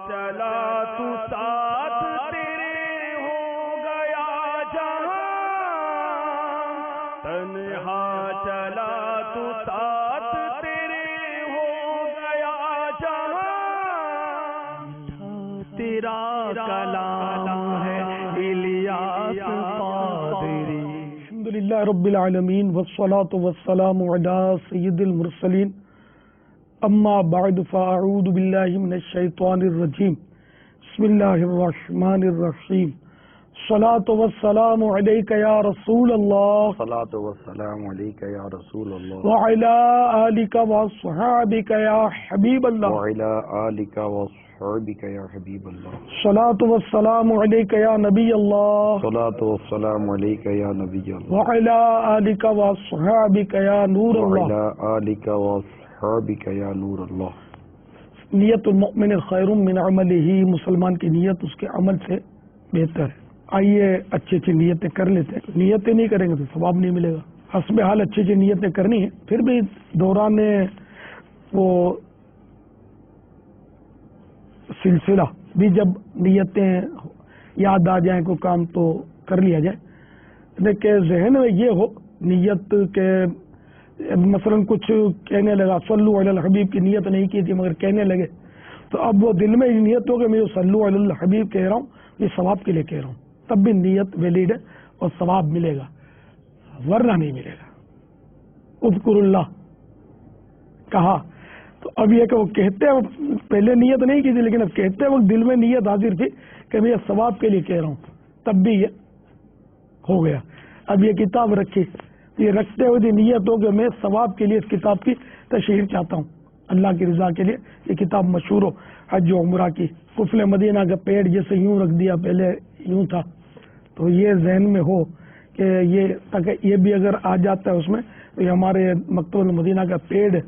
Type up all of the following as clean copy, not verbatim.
چلا تو ساتھ تیرے ہو گیا جہاں، تنہا چلا تو ساتھ تیرے ہو گیا جہاں، تیرا کلام ہے الیاس قادری۔ الحمدللہ رب العالمین والصلاة والسلام علی سید المرسلین، اما بعد فاعوذ باللہ من الشیطان الرجیم، بسم اللہ الرحمن الرحیم، الصلاة والسلام علیک یا رسول اللہ، الصلاة والسلام علیک یا رسول اللہ، وعلی آلک واصحابک یا حبیب اللہ، وعلی آلک واصحابک یا حبیب اللہ، الصلاة والسلام علیک یا نبی اللہ، الصلاة والسلام علیک یا نبی اللہ، وعلی آلک واصحابک یا نور اللہ، وعلی آلک واصحابک یا نور اللہ۔ نیت المؤمن خیر من عملہ، مسلمان کی نیت اس کے عمل سے بہتر ہے۔ آئیے اچھی اچھی نیتیں کر لیتے ہیں، نیتیں نہیں کریں گے تو ثواب نہیں ملے گا۔ حسب حال اچھی اچھی نیتیں کرنی ہے، پھر بھی دوران وہ سلسلہ بھی جب نیتیں یاد آ جائیں کوئی کام تو کر لیا جائے، لیکن ذہن میں یہ ہو نیت کے مثلا کچھ کہنے لگا صلو علی الحبیب کی نیت نہیں کی تھی مگر کہنے لگے، تو اب وہ دل میں نیت ہو کہ میں صلو علی الحبیب کہہ رہا ہوں، یہ ثواب کے لیے کہہ رہا ہوں، تب بھی نیت ویلڈ ہے اور ثواب ملے گا، ورنہ نہیں ملے گا۔ اذکر اللہ کہا تو اب یہ کہ وہ کہتے وقت پہلے نیت نہیں کی تھی، لیکن اب کہتے وقت دل میں نیت حاضر تھی کہ میں یہ ثواب کے لیے کہہ رہا ہوں، تب بھی یہ ہو گیا۔ اب یہ کتاب رکھی، یہ رکھتے ہوئے نیت ہو کہ میں ثواب کے لیے اس کتاب کی تشہیر چاہتا ہوں، اللہ کی رضا کے لیے یہ کتاب مشہور ہو، حج و عمرہ کی۔ قفل مدینہ کا پیڑ جیسے یوں رکھ دیا، پہلے یوں تھا، تو یہ ذہن میں ہو کہ یہ بھی اگر آ جاتا ہے اس میں تو یہ ہمارے مکتبۃ المدینہ کا پیڑ ہے،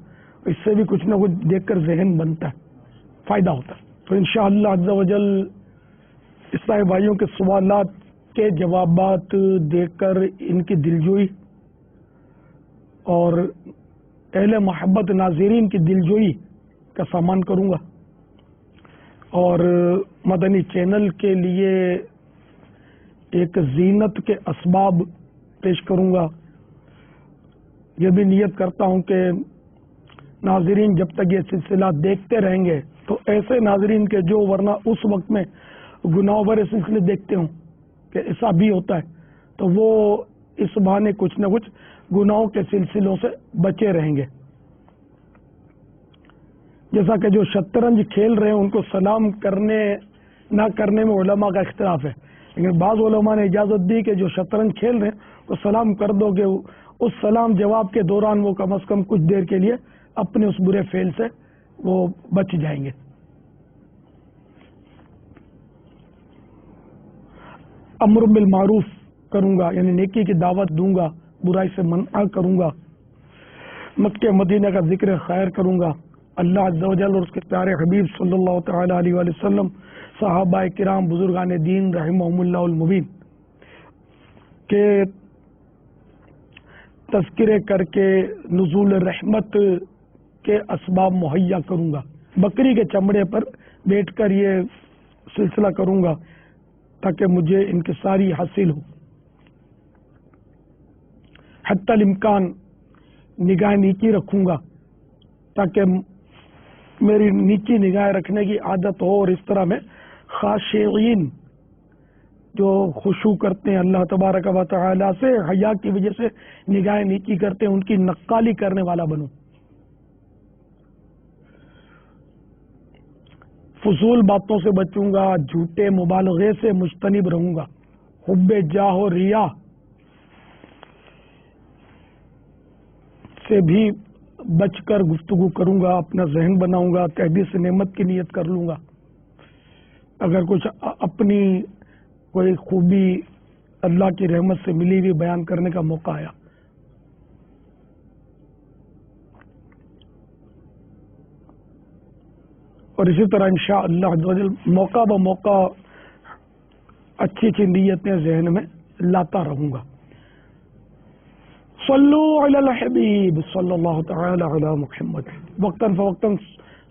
اس سے بھی کچھ نہ کچھ دیکھ کر ذہن بنتا ہے، فائدہ ہوتا ہے۔ تو انشاءاللہ عز و جل عیسائی بھائیوں کے سوالات کے جوابات دے کر ان کی دلجوئی اور اہل محبت ناظرین کی دلجوئی کا سامان کروں گا، اور مدنی چینل کے لیے ایک زینت کے اسباب پیش کروں گا۔ یہ بھی نیت کرتا ہوں کہ ناظرین جب تک یہ سلسلہ دیکھتے رہیں گے تو ایسے ناظرین کے جو ورنہ اس وقت میں گناہوں بھرے سلسلے دیکھتے ہوں کہ ایسا بھی ہوتا ہے، تو وہ اس بہانے کچھ نہ کچھ گناہوں کے سلسلوں سے بچے رہیں گے۔ جیسا کہ جو شطرنج کھیل رہے ہیں ان کو سلام کرنے نہ کرنے میں علماء کا اختلاف ہے، لیکن بعض علماء نے اجازت دی کہ جو شطرنج کھیل رہے ہیں وہ سلام کر دو گے، اس سلام جواب کے دوران وہ کم از کم کچھ دیر کے لیے اپنے اس برے فعل سے وہ بچ جائیں گے۔ امر بالمعروف کروں گا، یعنی نیکی کی دعوت دوں گا، برائی سے منع کروں گا، مکہ مدینہ کا ذکر خیر کروں گا، اللہ عز و جل اور اس کے پیارے حبیب صلی اللہ تعالی علیہ وآلہ وسلم، صحابہ کرام، بزرگان دین رحمہم اللہ المبین کے تذکرے کر کے نزول رحمت کے اسباب مہیا کروں گا۔ بکری کے چمڑے پر بیٹھ کر یہ سلسلہ کروں گا تاکہ مجھے انکساری حاصل ہو۔ حتی الامکان نگاہ نیچی رکھوں گا تاکہ میری نیچی نگاہ رکھنے کی عادت ہو، اور اس طرح میں خاشعین جو خشوع کرتے ہیں اللہ تبارک و تعالی سے، حیا کی وجہ سے نگاہ نیچی کرتے ہیں، ان کی نقالی کرنے والا بنوں۔ فضول باتوں سے بچوں گا، جھوٹے مبالغے سے مجتنب رہوں گا، حب جاہ و ریا سے بھی بچ کر گفتگو کروں گا، اپنا ذہن بناؤں گا، تحدیث نعمت کی نیت کر لوں گا۔ اگر کچھ اپنی کوئی خوبی اللہ کی رحمت سے ملی ہوئی بیان کرنے کا موقع آیا، اور اسی طرح انشاءاللہ عز و جل موقع بہ موقع اچھی اچھی نیتیں ذہن میں لاتا رہوں گا۔ صلو علی الحبیب صلی اللہ تعالی علی محمد، وقتاً فوقتاً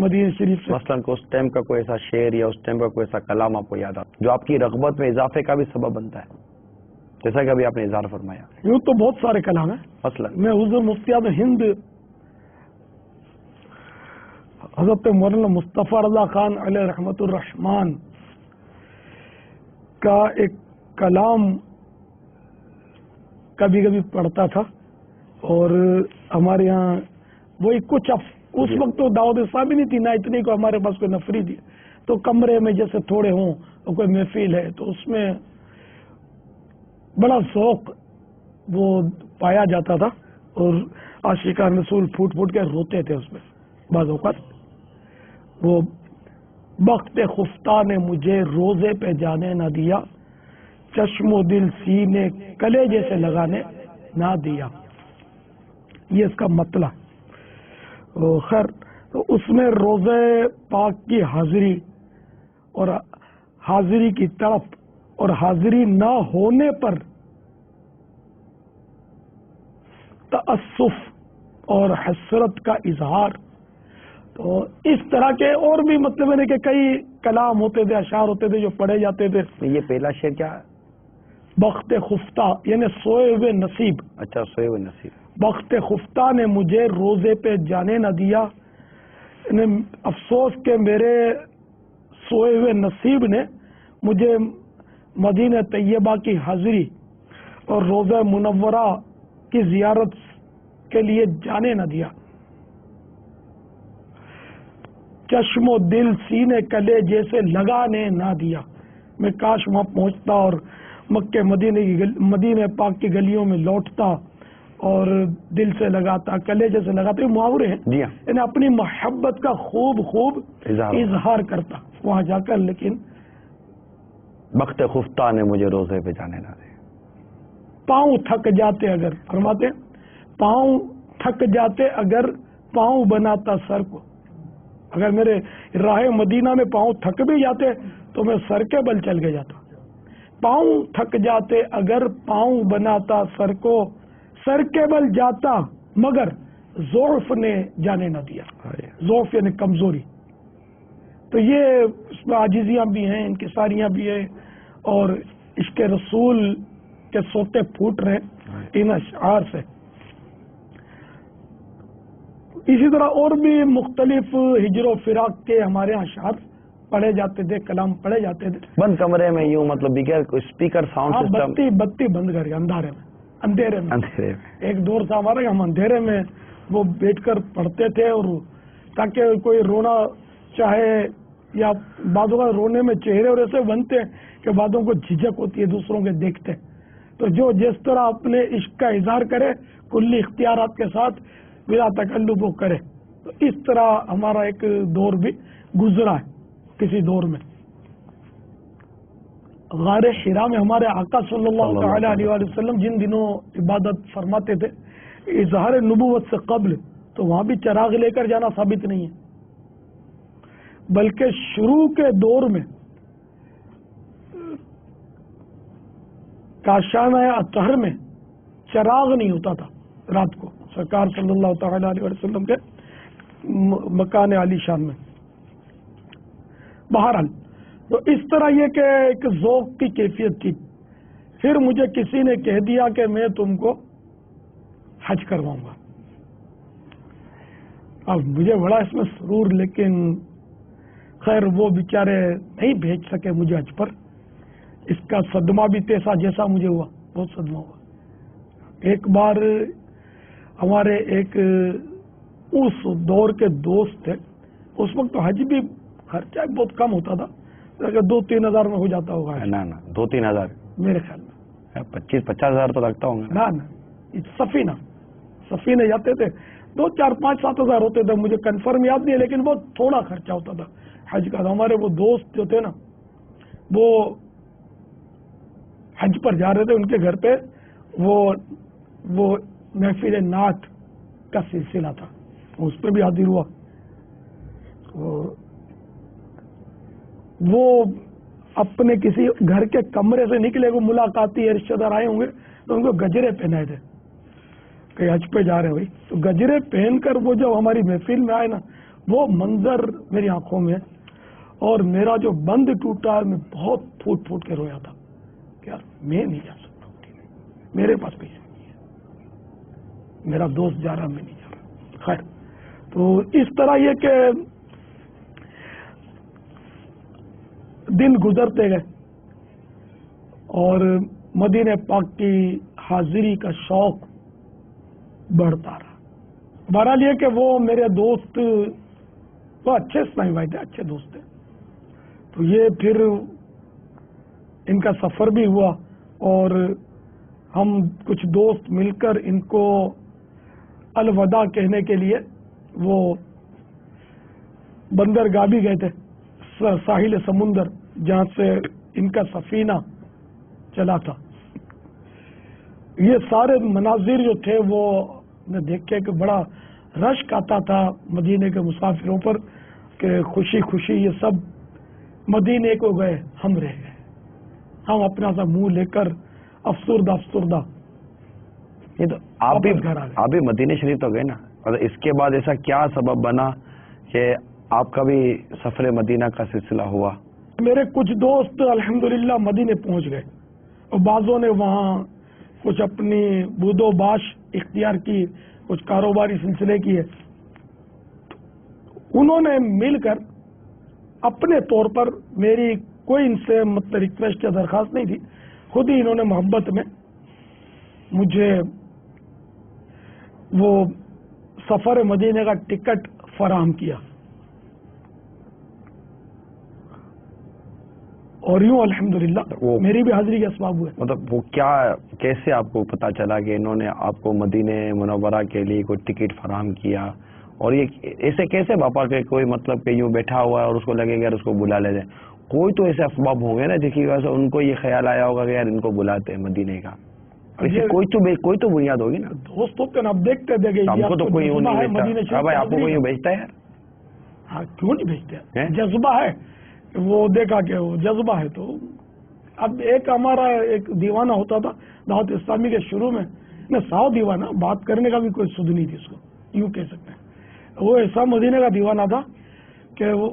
مدینہ شریف سے. مثلاً کو اس ٹائم کا کوئی ایسا شعر یا اس ٹائم کا کوئی ایسا کلام آپ کو یاد آتا جو آپ کی رغبت میں اضافے کا بھی سبب بنتا ہے، جیسا کہ ابھی آپ نے اظہار فرمایا؟ یوں تو بہت سارے کلام ہیں. مثلاً میں حضور مفتی اعظم ہند حضرت مولانا مصطفیٰ رضا خان علیہ رحمت الرحمان کا ایک کلام کبھی کبھی پڑھتا تھا، اور ہمارے یہاں وہی کچھ اس وقت تو دعوت اسلامی نہیں تھی نہ اتنی کو ہمارے پاس کوئی نفری تھی، تو کمرے میں جیسے تھوڑے ہوں اور کوئی محفل ہے تو اس میں بڑا ذوق وہ پایا جاتا تھا، اور عاشقان رسول پھوٹ پھوٹ کے روتے تھے اس میں. بعض اوقات وہ بخت خفتہ نے مجھے روزے پہ جانے نہ دیا، چشم و دل سینے کلے جیسے لگانے نہ دیا. یہ اس کا مطلب. خیر تو اس میں روزے پاک کی حاضری اور حاضری کی طرف اور حاضری نہ ہونے پر تأسف اور حسرت کا اظہار. تو اس طرح کے اور بھی مطلب ہے کہ کئی کلام ہوتے تھے، اشعار ہوتے تھے جو پڑھے جاتے تھے. یہ پہلا شعر کیا ہے؟ بخت خفتہ یعنی سوئے ہوئے نصیب. اچھا، سوئے ہوئے نصیب. بخت خفتہ نے مجھے روزے پہ جانے نہ دیا، یعنی افسوس کہ میرے سوئے ہوئے نصیب نے مجھے مدینہ طیبہ کی حاضری اور روزہ منورہ کی زیارت کے لیے جانے نہ دیا. چشم و دل سینے کلے جیسے لگانے نہ دیا. میں کاش وہاں پہنچتا اور مکہ مدینہ پاک کی گلیوں میں لوٹتا اور دل سے لگاتا، کلے جیسے لگاتا. یہ محاورے ہیں، جی ہاں. یعنی اپنی محبت کا خوب اظہار کرتا وہاں جا کر. لیکن بخت خفتہ نے مجھے روزے پہ جانے نہ دیا. پاؤں تھک جاتے اگر، فرماتے پاؤں تھک جاتے اگر پاؤں بناتا سر کو. اگر میرے راہ مدینہ میں پاؤں تھک بھی جاتے تو میں سر کے بل چل کے جاتا. پاؤں تھک جاتے اگر پاؤں بناتا سر کو، سر کے بل جاتا مگر ضعف نے جانے نہ دیا. ضعف یعنی کمزوری. تو یہ اس میں عاجزیاں بھی ہیں، انکساریاں بھی ہیں، اور عشق رسول کے سوتے پھوٹ رہے ان اشعار سے. اسی طرح اور بھی مختلف ہجر و فراق کے ہمارے اشعار پڑھے جاتے تھے، کلام پڑھے جاتے تھے. بند کمرے میں یوں مطلب بغیر اسپیکر ساؤنڈ سسٹم. بتی بند کر کے اندھیرے میں ایک دور تھا ہمارا کہ ہم اندھیرے میں وہ بیٹھ کر پڑھتے تھے، اور تاکہ کوئی رونا چاہے یا بعضوں کا رونے میں چہرے اور ایسے بنتے کہ بعضوں کو جھجک ہوتی ہے دوسروں کے دیکھتے. تو جو جس طرح اپنے عشق کا اظہار کرے کلی اختیارات کے ساتھ بلا تکلف وہ کرے. تو اس طرح ہمارا ایک دور بھی گزرا ہے. کسی دور میں غار حرا میں ہمارے آقا صلی اللہ تعالی علیہ وآلہ وسلم جن دنوں عبادت فرماتے تھے اظہار نبوت سے قبل، تو وہاں بھی چراغ لے کر جانا ثابت نہیں ہے، بلکہ شروع کے دور میں کاشانہ اطہر میں چراغ نہیں ہوتا تھا رات کو سرکار صلی اللہ تعالی علیہ وسلم کے مکان عالی شان میں. بہرحال تو اس طرح یہ کہ ایک ذوق کی کیفیت تھی. پھر مجھے کسی نے کہہ دیا کہ میں تم کو حج کرواؤں گا. اب مجھے بڑا اس میں سرور، لیکن خیر وہ بیچارے نہیں بھیج سکے مجھے حج پر. اس کا صدمہ بھی تیسا جیسا مجھے ہوا، بہت صدمہ ہوا. ایک بار ہمارے ایک اس دور کے دوست تھے، اس وقت تو حج بھی خرچہ بہت کم ہوتا تھا، 2-3 ہزار میں ہو جاتا ہوگا. نا 2-3 ہزار میرے خیال میں 25-50 ہزار تو لگتا ہوگا. نا سفینے جاتے تھے 2-4-5-7 ہزار ہوتے تھے، مجھے کنفرم یاد نہیں ہے، لیکن بہت تھوڑا خرچہ ہوتا تھا حج کا. ہمارے وہ دوست جو تھے نا وہ حج پر جا رہے تھے، ان کے گھر پہ وہ محفل نعت کا سلسلہ تھا، اس پہ بھی حاضر ہوا. وہ اپنے کسی گھر کے کمرے سے نکلے، وہ ملاقاتی رشتے دار آئے ہوں گے تو ان کو گجرے پہنائے تھے کہ حج پہ جا رہے ہوئی. تو گجرے پہن کر وہ جب ہماری محفل میں آئے نا، وہ منظر میری آنکھوں میں ہے، اور میرا جو بند ٹوٹا ہے، میں بہت پھوٹ پھوٹ کے رویا تھا کہ یار میں نہیں جا سکتا مدینے، میرے پاس پیسے نہیں ہے، میرا دوست جا رہا، میں نہیں جا رہا۔ خیر، تو اس طرح یہ کہ دن گزرتے گئے اور مدینہ پاک کی حاضری کا شوق بڑھتا رہا۔ بہرحال یہ کہ وہ میرے دوست وہ اچھے اسلامی بھائی تھے، اچھے دوست تھے، تو یہ پھر ان کا سفر بھی ہوا اور ہم کچھ دوست مل کر ان کو الوداع کہنے کے لیے وہ بندرگاہ بھی گئے تھے، ساحل سمندر جہاں سے ان کا سفینہ چلا تھا۔ یہ سارے مناظر جو تھے وہ میں دیکھے کہ بڑا رشک آتا تھا مدینے کے مسافروں پر کہ خوشی خوشی یہ سب مدینے کو گئے، ہم رہ گئے، ہم اپنا سا منہ لے کر افسردہ افسردہ۔ یہ تو آپ بھی مدینہ شریف تو گئے نا، اور اس کے بعد ایسا کیا سبب بنا کہ آپ کا بھی سفر مدینہ کا سلسلہ ہوا؟ میرے کچھ دوست الحمدللہ مدینے پہنچ گئے اور بعضوں نے وہاں کچھ اپنی بود و باش اختیار کی، کچھ کاروباری سلسلے کیے۔ انہوں نے مل کر اپنے طور پر، میری کوئی ان سے مطلب ریکویسٹ یا درخواست نہیں تھی، خود ہی انہوں نے محبت میں مجھے وہ سفر مدینے کا ٹکٹ فراہم کیا، اور یوں الحمدللہ میری بھی حاضری کے اسباب ہوئے۔ مطلب وہ کیا، کیسے آپ کو پتا چلا کہ انہوں نے آپ کو مدینہ منورہ کے لیے کوئی ٹکٹ فراہم کیا؟ اور یہ ایسے کیسے باپا کہ کوئی مطلب کہ یوں بیٹھا ہوا ہے اور اس کو لگے گا یار اس کو بلا لے جائے؟ کوئی تو ایسے اسباب ہوں گے نا جس کی وجہ سے ان کو یہ خیال آیا ہوگا کہ یار ان کو بلاتے ہیں مدینے کا، ایسے کوئی تو بنیاد ہوگی نا۔ دوستوں کے اب دیکھتے ہم کو تو کوئی یوں نہیں بھیجتا۔ ہاں بھائی، آپ کو کوئی یوں بھیجتا ہے یار؟ ہاں کیوں نہیں بھیجتے، جذبہ ہے، وہ دیکھا کہ وہ جذبہ ہے۔ تو اب ایک ہمارا ایک دیوانہ ہوتا تھا دعوت اسلامی کے شروع میں ساؤ دیوانہ، بات کرنے کا بھی کوئی سدھ نہیں تھی، اس کو یوں کہہ سکتے ہیں۔ وہ ایسا مدینے کا دیوانہ تھا کہ وہ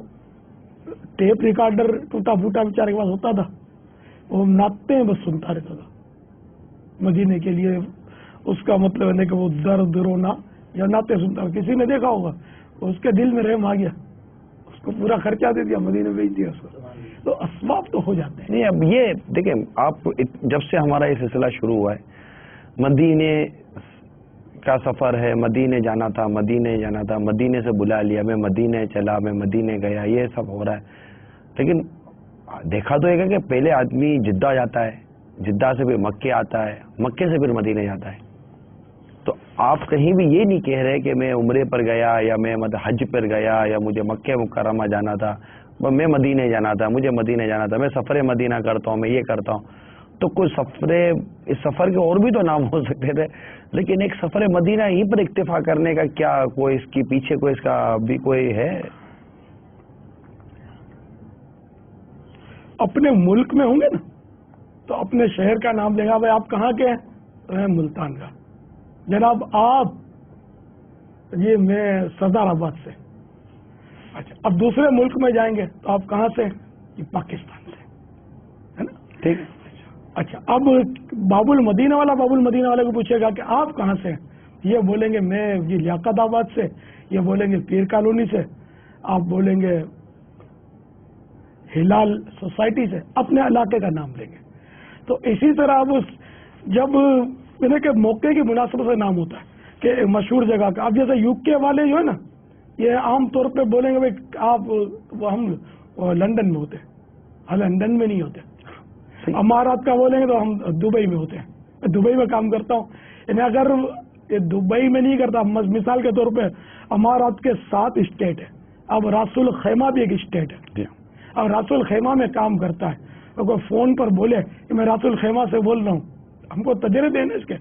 ٹیپ ریکارڈر ٹوٹا پھوٹا بیچارے کے پاس ہوتا تھا، وہ ناطتے ہیں بس سنتا رہتا تھا مدینے کے لیے۔ اس کا مطلب ہے کہ وہ درد رونا یا ناطے سنتا، کسی نے دیکھا ہوگا، اس کے دل میں رحم آ گیا، اس کو پورا خرچہ دے دیا، مدینے بھیج دیا اس کو۔ تو اسباب تو ہو جاتے ہیں۔ نہیں، اب یہ دیکھیں، آپ جب سے ہمارا یہ سلسلہ شروع ہوا ہے، مدینے کا سفر ہے، مدینے جانا تھا، مدینے سے بلا لیا، میں مدینے چلا، میں مدینے گیا، یہ سب ہو رہا ہے۔ لیکن دیکھا تو یہ کہ پہلے آدمی جدہ جاتا ہے، جدہ سے پھر مکے آتا ہے، مکے سے پھر مدینے جاتا ہے۔ تو آپ کہیں بھی یہ نہیں کہہ رہے کہ میں عمرے پر گیا یا میں حج پر گیا یا مجھے مکہ مکرمہ جانا تھا، میں مدینے جانا تھا، مجھے مدینے جانا تھا، میں سفر مدینہ کرتا ہوں، میں یہ کرتا ہوں۔ تو کچھ اس سفر کے اور بھی تو نام ہو سکتے تھے، لیکن ایک سفر مدینہ ہی پر اکتفا کرنے کا کیا کوئی اس کی پیچھے کوئی اس کا بھی کوئی ہے؟ اپنے ملک میں ہوں گے نا تو اپنے شہر کا نام لے گا، بھائی آپ کہاں کے ہیں؟ میں ملتان کا۔ جناب آپ، یہ میں سردار آباد سے۔ اچھا، اب دوسرے ملک میں جائیں گے تو آپ کہاں سے؟ یہ پاکستان سے، ہے نا؟ ٹھیک۔ اچھا، اب باب المدینہ والے کو پوچھے گا کہ آپ کہاں سے؟ یہ بولیں گے میں یہ لیاقت آباد سے، یہ بولیں گے پیر کالونی سے، آپ بولیں گے ہلال سوسائٹی سے، اپنے علاقے کا نام لیں گے۔ تو اسی طرح اب جب کہ موقع کی مناسبت سے نام ہوتا ہے کہ مشہور جگہ کا، اب جیسے یو کے والے جو ہے نا، یہ عام طور پہ بولیں گے بھائی آپ، ہم لندن میں ہوتے ہیں، ہم لندن میں نہیں ہوتے۔ امارات کا بولیں گے تو ہم دبئی میں ہوتے ہیں، دبئی میں کام کرتا ہوں۔ یعنی اگر یہ دبئی میں نہیں کرتا، مثال کے طور پہ امارات کے 7 اسٹیٹ ہیں، اب راس الخیمہ بھی ایک اسٹیٹ ہے، اور راس الخیمہ میں کام کرتا ہے، تو کوئی فون پر بولے کہ میں راس الخیمہ سے بول رہا ہوں، ہم کو تجربے دینے اس کے،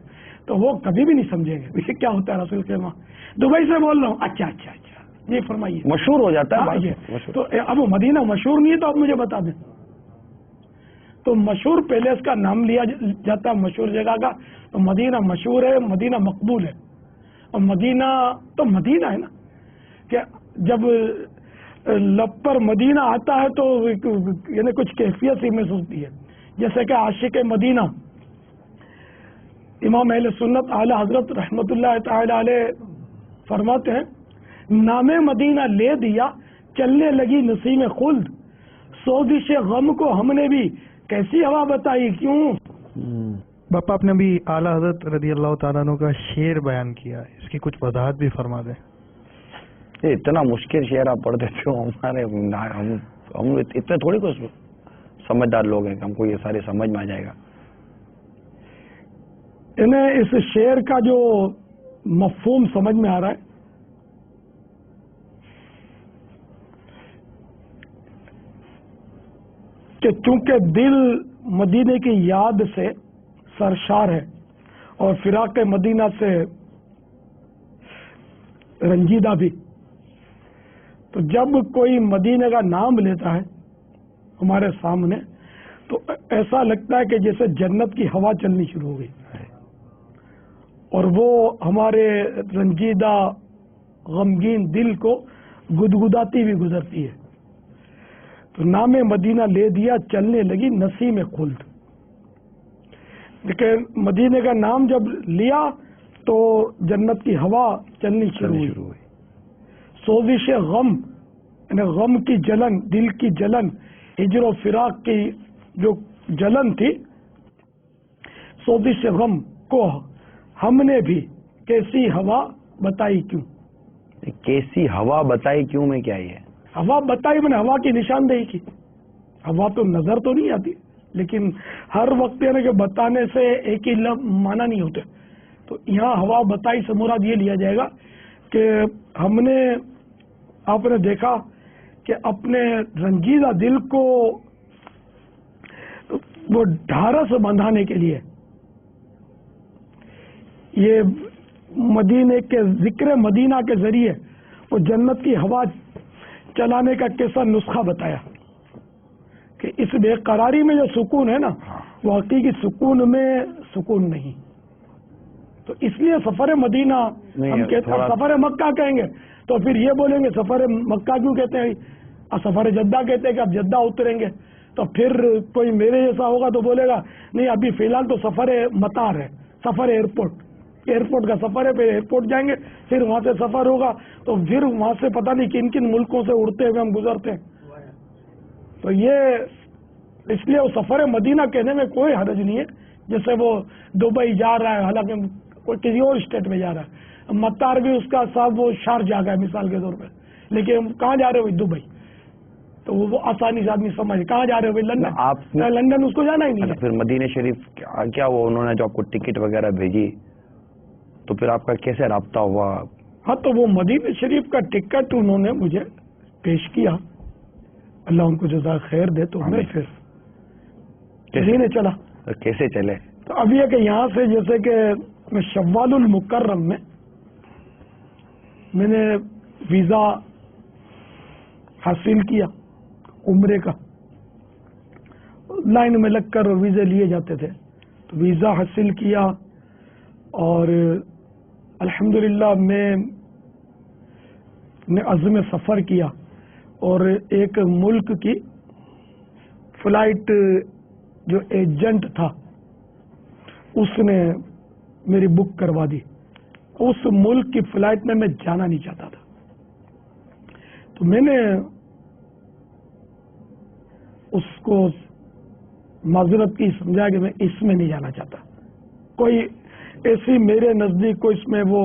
تو وہ کبھی بھی نہیں سمجھیں گے یہ کیا ہوتا ہے راس الخیمہ، دبئی سے بول رہا ہوں، اچھا اچھا اچھا، یہ فرمائیے، مشہور ہو جاتا ہے۔ تو اب مدینہ مشہور نہیں ہے تو آپ مجھے بتا دیں۔ تو مشہور پیلیس کا نام لیا جاتا ہے مشہور جگہ کا، تو مدینہ مشہور ہے، مدینہ مقبول ہے، اور مدینہ تو مدینہ ہے نا، کہ جب لب پر مدینہ آتا ہے تو یعنی کچھ کیفیت سی محسوس ہوتی ہے. جیسے کہ عاشق مدینہ امام اہل سنت اعلی حضرت رحمت اللہ تعالی علیہ فرماتے ہیں نام مدینہ لے دیا چلنے لگی نسیم خلد سوزش غم کو ہم نے بھی کیسی ہوا بتائی کیوں. باپا آپ نے بھی اعلیٰ حضرت رضی اللہ تعالیٰ عنہ کا شعر بیان کیا ہے, اس کی کچھ وضاحت بھی فرما دیں. یہ اتنا مشکل شعر آپ پڑھ دیتے ہو, ہمارے ہم اتنے تھوڑی کچھ سمجھدار لوگ ہیں کہ ہم کو یہ سارے سمجھ میں آ جائے گا. انہیں اس شعر کا جو مفہوم سمجھ میں آ رہا ہے کہ چونکہ دل مدینے کی یاد سے سرشار ہے اور فراق مدینہ سے رنجیدہ بھی, تو جب کوئی مدینے کا نام لیتا ہے ہمارے سامنے تو ایسا لگتا ہے کہ جیسے جنت کی ہوا چلنی شروع ہو گئی اور وہ ہمارے رنجیدہ غمگین دل کو گدگداتی بھی گزرتی ہے. تو نام مدینہ لے دیا چلنے لگی نسیم خلد. لیکن مدینے کا نام جب لیا تو جنت کی ہوا چلنی شروع ہوئی. سوزش غم یعنی غم کی جلن, دل کی جلن, ہجر و فراق کی جو جلن تھی, سوزش غم کو ہم نے بھی کیسی ہوا بتائی کیوں. کیسی ہوا بتائی کیوں میں کیا ہے؟ ہوا بتائی میں نے ہوا کی نشاندہی کی. ہوا تو نظر تو نہیں آتی, لیکن ہر وقت یعنی کہ بتانے سے ایک ہی لفظ معنی نہیں ہوتے. تو یہاں ہوا بتائی سے مراد یہ لیا جائے گا کہ ہم نے, آپ نے دیکھا کہ اپنے رنجیدہ دل کو وہ ڈھارس بندھانے کے لیے یہ مدینے کے ذکر مدینہ کے ذریعے وہ جنت کی ہوا چلانے کا کیسا نسخہ بتایا کہ اس بے قراری میں جو سکون ہے نا وہ حقیقی سکون میں سکون نہیں. تو اس لیے سفر مدینہ ہم کہتے ہیں, سفر مکہ کہیں گے تو پھر یہ بولیں گے سفر مکہ کیوں کہتے ہیں, اور سفر جدہ کہتے ہیں کہ اب جدہ اتریں گے. تو پھر کوئی میرے جیسا ہوگا تو بولے گا نہیں ابھی فی الحال تو سفر مطار ہے, سفر ایئرپورٹ کا سفر ہے, پھر ایئرپورٹ جائیں گے, پھر وہاں سے سفر ہوگا, تو پھر وہاں سے پتہ نہیں کن کن ملکوں سے اڑتے ہوئے ہم گزرتے ہیں. تو یہ اس لیے وہ سفر مدینہ کہنے میں کوئی حرج نہیں ہے. جیسے وہ دبئی جا رہا ہے, حالانکہ کوئی کسی اور اسٹیٹ میں جا رہا ہے, مطار بھی اس کا صاحب وہ شارجہ گیا مثال کے طور پہ, لیکن کہاں جا رہے ہو دبئی, تو وہ آسانی سے آدمی سمجھ کہاں جا رہے ہو لندن, آپ لندن اس کو جانا ہی نہیں. پھر مدینہ شریف کیا وہ انہوں نے جو آپ کو ٹکٹ وغیرہ بھیجی تو پھر آپ کا کیسے رابطہ ہوا؟ ہاں تو وہ مدینہ شریف کا ٹکٹ انہوں نے مجھے پیش کیا, اللہ ان کو جزائے خیر دے. تو میں پھر مدینے چلا. کیسے چلے؟ تو اب یہ کہ یہاں سے جیسے کہ میں شوال المکرم میں نے ویزا حاصل کیا عمرے کا, لائن میں لگ کر ویزے لیے جاتے تھے. تو ویزا حاصل کیا اور الحمدللہ میں نے عزم سفر کیا اور ایک ملک کی فلائٹ جو ایجنٹ تھا اس نے میری بک کروا دی. اس ملک کی فلائٹ میں جانا نہیں چاہتا تھا, تو میں نے اس کو معذرت کی سمجھا کہ میں اس میں نہیں جانا چاہتا. کوئی ایسی میرے نزدیک کوئی اس میں وہ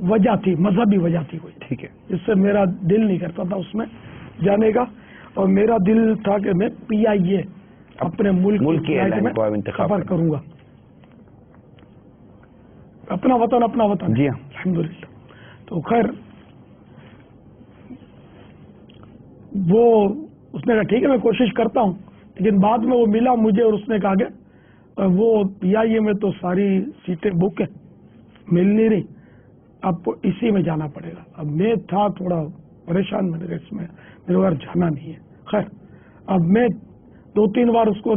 وجہ تھی, مذہبی وجہ تھی کوئی, ٹھیک ہے, جس سے میرا دل نہیں کرتا تھا اس میں جانے کا. اور میرا دل تھا کہ میں PIA اپنے ملک کی میں سفر کروں گا. اپنا وطن جی ہاں الحمدللہ. تو خیر وہ اس نے کہا ٹھیک ہے میں کوشش کرتا ہوں, لیکن بعد میں وہ ملا مجھے اور اس نے کہا کہ وہ PIA میں تو ساری سیٹیں بک ہیں, مل نہیں رہی, اب اسی میں جانا پڑے گا. اب میں تھا تھوڑا پریشان, میں نے اس میں میرے گھر جانا نہیں ہے. خیر اب میں 2-3 بار اس کو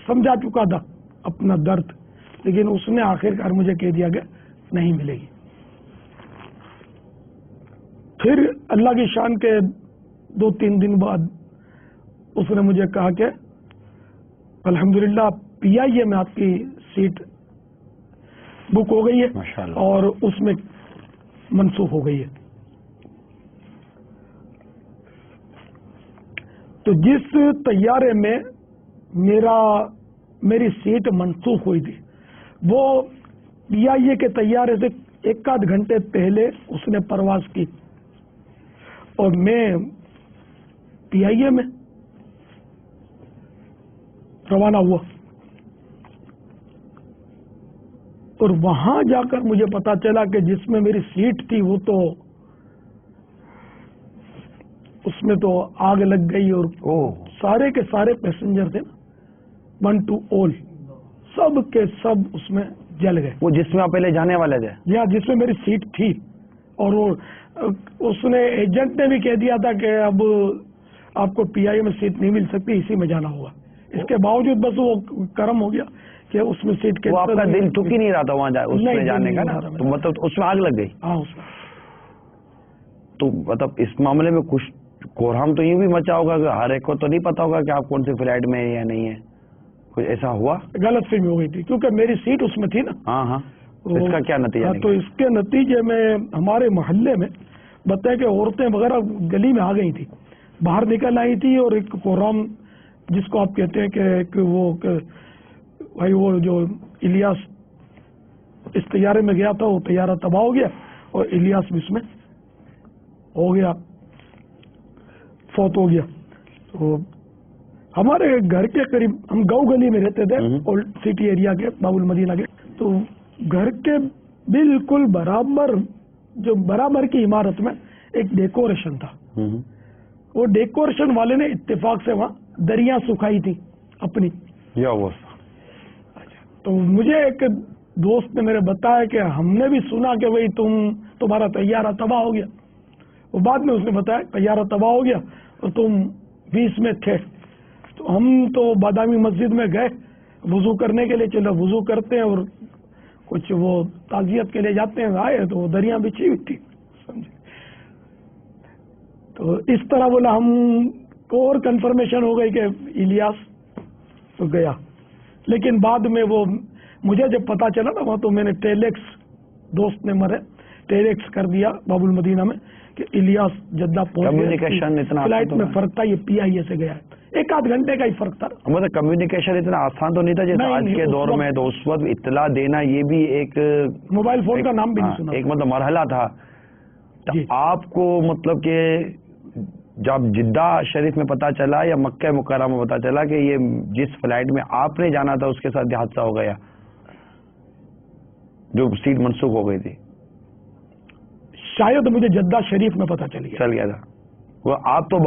سمجھا چکا تھا اپنا درد, لیکن اس نے آخر کار مجھے کہہ دیا کہ نہیں ملے گی. پھر اللہ کی شان کے 2-3 دن بعد اس نے مجھے کہا کہ الحمدللہ PIA میں آپ کی سیٹ بک ہو گئی ہے ماشاءاللہ، اور اس میں منسوخ ہو گئی ہے. تو جس طیارے میں میری سیٹ منسوخ ہوئی تھی وہ PIA کے طیارے سے 1-8 گھنٹے پہلے اس نے پرواز کی اور میں PIA میں روانہ ہوا. اور وہاں جا کر مجھے پتا چلا کہ جس میں میری سیٹ تھی وہ تو اس میں تو آگ لگ گئی اور سارے کے سارے پیسنجر تھے نا 1 to all سب کے سب اس میں جل گئے. وہ جس میں آپ پہلے جانے والے تھے؟ یا جس میں میری سیٹ تھی. اور وہ اس نے ایجنٹ نے بھی کہہ دیا تھا کہ اب آپ کو PIA میں سیٹ نہیں مل سکتی، اسی میں جانا ہوگا. اس کے باوجود بس وہ کرم ہو گیا کہ اس میں سیٹ کے وہ آپ کا دل ٹک ہی نہیں رہا تھا وہاں اس میں جانے کا نا، تو مطلب اس میں آگ لگ گئی. ہاں اس میں. تو مطلب اس معاملے میں کچھ کوہرام تو یوں بھی مچا ہوگا کہ ہر ایک کو تو نہیں پتا ہوگا کہ آپ کون سی فلائٹ میں ہیں یا نہیں ہے، کچھ ایسا ہوا؟ غلط فہمی ہو گئی تھی کیونکہ میری سیٹ اس میں تھی نا. ہاں ہاں. اس کا کیا نتیجہ؟ تو اس کے نتیجے میں ہمارے محلے میں بتائیں کہ عورتیں وغیرہ گلی میں آ گئی تھی، باہر نکل آئی تھی. اور ایک کوہرام جس کو آپ کہتے ہیں کہ ایک وہ بھائی وہ جو الیاس اس طیارے میں گیا تھا وہ طیارہ تباہ ہو گیا اور الیاس بھی اس میں ہو گیا، فوت ہو گیا. تو ہمارے گھر کے قریب، ہم گاؤں گلی میں رہتے تھے اولڈ سٹی ایریا کے باب المدینہ کے، تو گھر کے بالکل برابر کی عمارت میں ایک ڈیکوریشن تھا. وہ ڈیکوریشن والے نے اتفاق سے وہاں دریا سکھائی تھی اپنی. تو مجھے ایک دوست نے میرے بتایا کہ ہم نے بھی سنا کہ بھئی تمہارا طیارہ تباہ ہو گیا. وہ بعد میں اس نے بتایا طیارہ تباہ ہو گیا اور تم 20 میں تھے. تو ہم تو بادامی مسجد میں گئے وضو کرنے کے لیے، چلو وضو کرتے ہیں اور کچھ وہ تعزیت کے لیے جاتے ہیں. آئے تو وہ دریا بچھی ہوئی تھی، سمجھے. تو اس طرح بولا ہم کو اور کنفرمیشن ہو گئی کہ الیاس تو گیا. لیکن بعد میں وہ مجھے جب پتا چلا نا وہاں تو میں نے ٹیلیکس، دوست نے مرے ٹیلیکس کر دیا باب المدینہ میں کہ الیاس جدہ پہنچ گیا. فلائٹ میں فرق تھا، یہ PIA سے گیا ہے، 1-8 گھنٹے کا ہی فرق تھا. مطلب کمیونیکیشن اتنا آسان تو نہیں تھا جیسے آج کے دور میں. تو اس وقت اطلاع دینا یہ بھی ایک موبائل فون کا نام بھی نہیں سنا، ایک مطلب مرحلہ تھا. آپ کو مطلب کہ جب جدہ شریف میں پتا چلا یا مکہ مکرمہ میں پتا چلا کہ یہ جس فلائٹ میں آپ نے جانا تھا اس کے ساتھ حادثہ ہو گیا، جو سیٹ منسوخ ہو گئی تھی؟ شاید مجھے جدہ شریف میں پتا چل گیا تھا. وہ آپ تو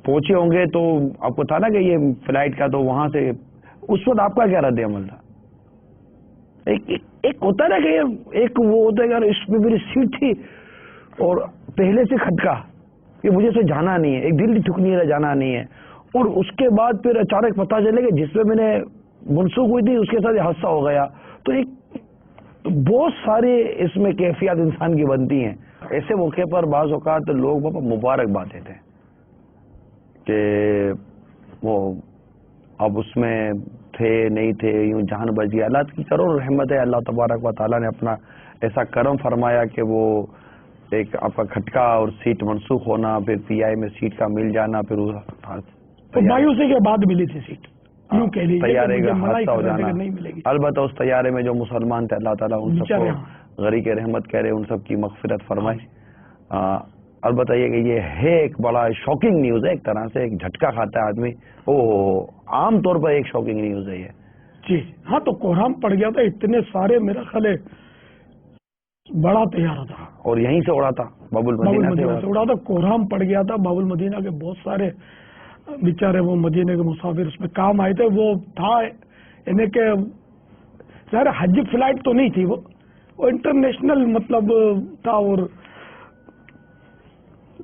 پہنچے ہوں گے تو آپ کو تھا نا کہ یہ فلائٹ کا، تو وہاں سے اس وقت آپ کا کیا رد عمل تھا؟ ایک ہوتا نا کہ ایک وہ ہوتا ہے یار اس میں میری سیٹ تھی اور پہلے سے کھٹکا کہ مجھے اسے جانا نہیں ہے، ایک دل ٹھک نہیں رہا، جانا نہیں ہے. اور اس کے بعد پھر اچانک پتا چلے کہ جس میں نے منسوخ ہوئی تھی اس کے ساتھ یہ حادثہ ہو گیا. تو ایک بہت سارے اس میں کیفیات انسان کی بنتی ہیں. ایسے موقع پر بعض اوقات لوگ بابا مبارکباد دیتے ہیں کہ وہ اب اس میں تھے نہیں تھے، یوں جان بچ گیا. اللہ کی کروڑ رحمت ہے، اللہ تبارک و تعالیٰ نے اپنا ایسا کرم فرمایا کہ وہ ایک آپ کا کھٹکا اور سیٹ منسوخ ہونا، پھر PIA میں سیٹ کا مل جانا، پھر مایوسی کے بعد ملی تھی سیٹ. طیارے کا حادثہ ہو جانا. البتہ اس طیارے میں جو مسلمان تھے اللہ تعالیٰ ان سب کو غریق رحمت کرے، ان سب کی مغفرت فرمائے. البتہ یہ کہ یہ ہے ایک بڑا شاکنگ نیوز ہے، ایک طرح سے ایک جھٹکا کھاتا ہے آدمی. عام طور پر ایک شاکنگ نیوز ہے یہ. جی ہاں، تو کوہرام پڑ گیا تھا، اتنے سارے میرا خیال ہے بڑا طیارہ تھا اور یہیں سے اڑا تھا، باب المدینہ سے اڑا تھا. کوہرام پڑ گیا تھا. باب المدینہ کے بہت سارے بیچارے وہ مدینے کے مسافر اس میں کام آئے تھے. وہ تھا یعنی کہ ظاہر حج فلائٹ تو نہیں تھی، وہ انٹرنیشنل مطلب تھا اور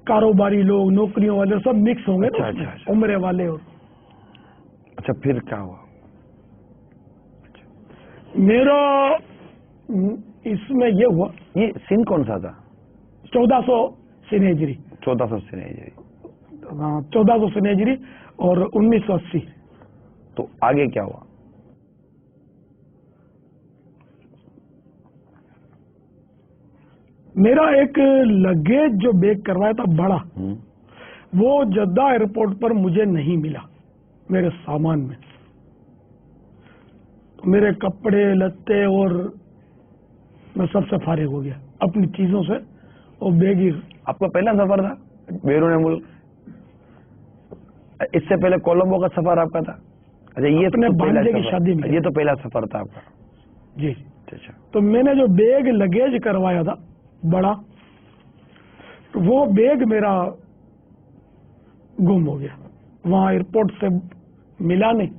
کاروباری لوگ، نوکریوں والے سب مکس ہوں گے. عمرے والے. اور اچھا پھر کیا ہوا؟ میرا اس میں یہ ہوا، یہ سن کون سا تھا؟ 1400 سن ہجری 1400 سن ہجری. 1400 سن ہجری اور 1980. تو آگے کیا ہوا؟ میرا ایک لگیج جو بیگ کروایا تھا بڑا، وہ جدہ ایئرپورٹ پر مجھے نہیں ملا میرے سامان میں. میرے کپڑے لتے اور میں سب سے فارغ ہو گیا اپنی چیزوں سے. اور بیگ ہی آپ کا پہلا سفر تھا بیرون ملک؟ اس سے پہلے کولمبو کا سفر آپ کا تھا؟ اچھا، یہ اپنے تو پہلا بھانجے کی سفر- شادی میں. یہ تو پہلا سفر تھا آپ کا. جی. اچھا. تو میں نے جو بیگ لگیج کروایا تھا بڑا، وہ بیگ میرا گم ہو گیا. وہاں ایئرپورٹ سے ملا نہیں،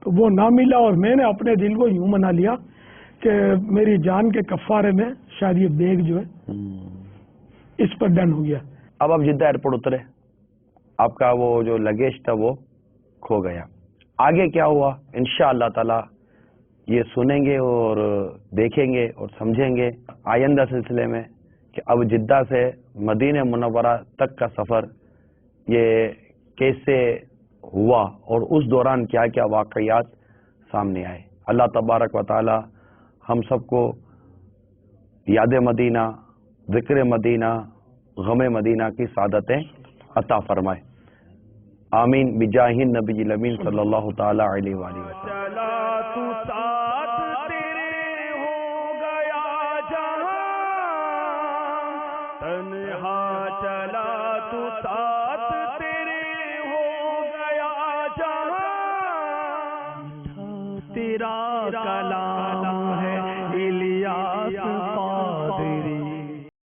تو وہ نہ ملا. اور میں نے اپنے دل کو یوں منا لیا کہ میری جان کے کفارے میں شاید یہ بیگ جو ہے اس پر ڈن ہو گیا. اب آپ جدہ ایئرپورٹ اترے، آپ کا وہ جو لگیج تھا وہ کھو گیا. آگے کیا ہوا انشاءاللہ تعالی یہ سنیں گے اور دیکھیں گے اور سمجھیں گے آئندہ سلسلے میں کہ اب جدہ سے مدینہ منورہ تک کا سفر یہ کیسے ہوا اور اس دوران کیا کیا واقعات سامنے آئے. اللہ تبارک و تعالی ہم سب کو یاد مدینہ، ذکر مدینہ، غم مدینہ کی سعادتیں عطا فرمائے. آمین بجاہ النبی الامین صلی اللہ تعالی علیہ وآلہ وسلم. چلا تو ساتھ تیرے ہو گیا جہاں، تنہا چلا تو ساتھ